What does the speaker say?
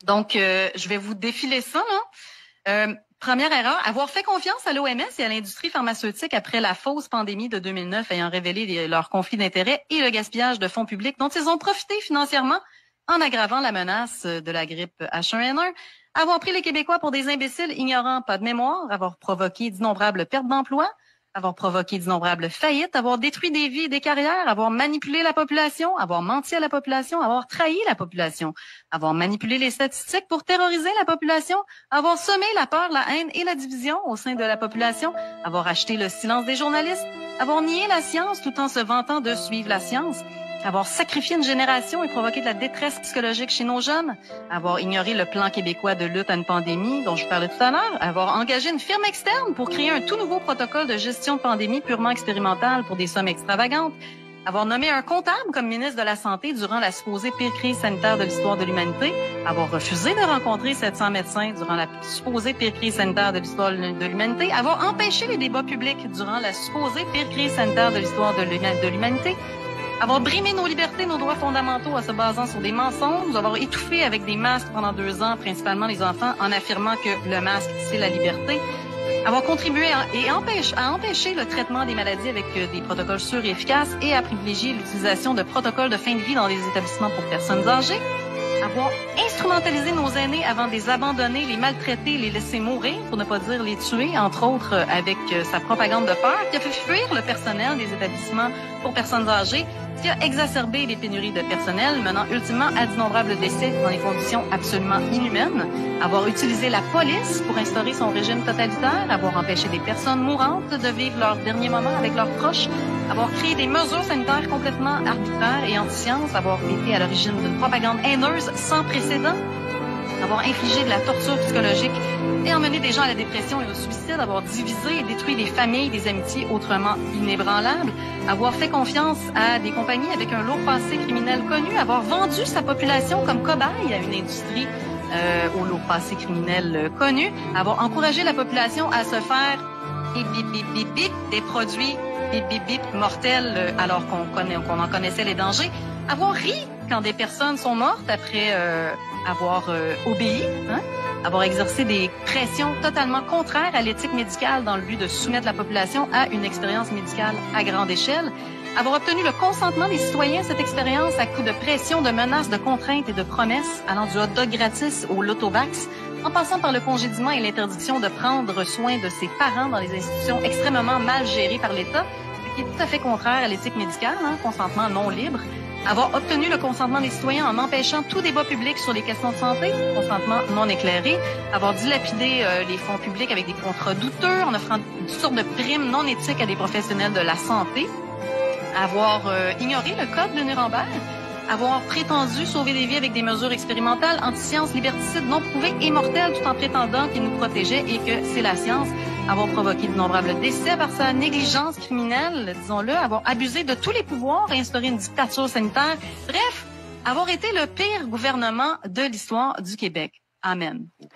Donc, je vais vous défiler ça, là. Première erreur, avoir fait confiance à l'OMS et à l'industrie pharmaceutique après la fausse pandémie de 2009 ayant révélé leurs conflits d'intérêts et le gaspillage de fonds publics dont ils ont profité financièrement en aggravant la menace de la grippe H1N1. Avoir pris les Québécois pour des imbéciles ignorants, pas de mémoire, avoir provoqué d'innombrables pertes d'emplois, avoir provoqué d'innombrables faillites, avoir détruit des vies et des carrières, avoir manipulé la population, avoir menti à la population, avoir trahi la population, avoir manipulé les statistiques pour terroriser la population, avoir semé la peur, la haine et la division au sein de la population, avoir acheté le silence des journalistes, avoir nié la science tout en se vantant de suivre la science, avoir sacrifié une génération et provoqué de la détresse psychologique chez nos jeunes, avoir ignoré le plan québécois de lutte à une pandémie dont je parlais tout à l'heure, avoir engagé une firme externe pour créer un tout nouveau protocole de gestion de pandémie purement expérimental pour des sommes extravagantes, avoir nommé un comptable comme ministre de la Santé durant la supposée pire crise sanitaire de l'histoire de l'humanité, avoir refusé de rencontrer 700 médecins durant la supposée pire crise sanitaire de l'histoire de l'humanité, avoir empêché les débats publics durant la supposée pire crise sanitaire de l'histoire de l'humanité, avoir brimé nos libertés, nos droits fondamentaux en se basant sur des mensonges, avoir étouffé avec des masques pendant 2 ans, principalement les enfants, en affirmant que le masque, c'est la liberté, avoir contribué à empêcher le traitement des maladies avec des protocoles sûrs et efficaces et à privilégier l'utilisation de protocoles de fin de vie dans les établissements pour personnes âgées, avoir instrumentalisé nos aînés avant de les abandonner, les maltraiter, les laisser mourir, pour ne pas dire les tuer, entre autres avec sa propagande de peur, qui a fait fuir le personnel des établissements pour personnes âgées, qui a exacerbé les pénuries de personnel, menant ultimement à d'innombrables décès dans des conditions absolument inhumaines, avoir utilisé la police pour instaurer son régime totalitaire, avoir empêché des personnes mourantes de vivre leurs derniers moments avec leurs proches, avoir créé des mesures sanitaires complètement arbitraires et anti-science, avoir été à l'origine d'une propagande haineuse sans précédent, avoir infligé de la torture psychologique et emmené des gens à la dépression et au suicide, avoir divisé et détruit des familles, des amitiés autrement inébranlables, avoir fait confiance à des compagnies avec un lourd passé criminel connu, avoir vendu sa population comme cobaye à une industrie au lourd passé criminel connu, avoir encouragé la population à se faire bip, bip, bip, bip, bip, des produits bip, bip, bip mortels alors qu'on en connaissait les dangers, avoir ri quand des personnes sont mortes après avoir obéi, avoir exercé des pressions totalement contraires à l'éthique médicale dans le but de soumettre la population à une expérience médicale à grande échelle, avoir obtenu le consentement des citoyens à cette expérience à coup de pression, de menaces, de contraintes et de promesses, allant du hot dog gratis au lotovax, en passant par le congédiement et l'interdiction de prendre soin de ses parents dans les institutions extrêmement mal gérées par l'État, ce qui est tout à fait contraire à l'éthique médicale, consentement non libre, avoir obtenu le consentement des citoyens en empêchant tout débat public sur les questions de santé, consentement non éclairé, avoir dilapidé les fonds publics avec des contrats douteux en offrant une sorte de primes non éthiques à des professionnels de la santé, avoir ignoré le code de Nuremberg, avoir prétendu sauver des vies avec des mesures expérimentales, anti-sciences, liberticides, non prouvées et mortelles, tout en prétendant qu'ils nous protégeaient et que c'est la science, avoir provoqué d'innombrables décès par sa négligence criminelle, disons-le, avoir abusé de tous les pouvoirs et instauré une dictature sanitaire, bref, avoir été le pire gouvernement de l'histoire du Québec. Amen.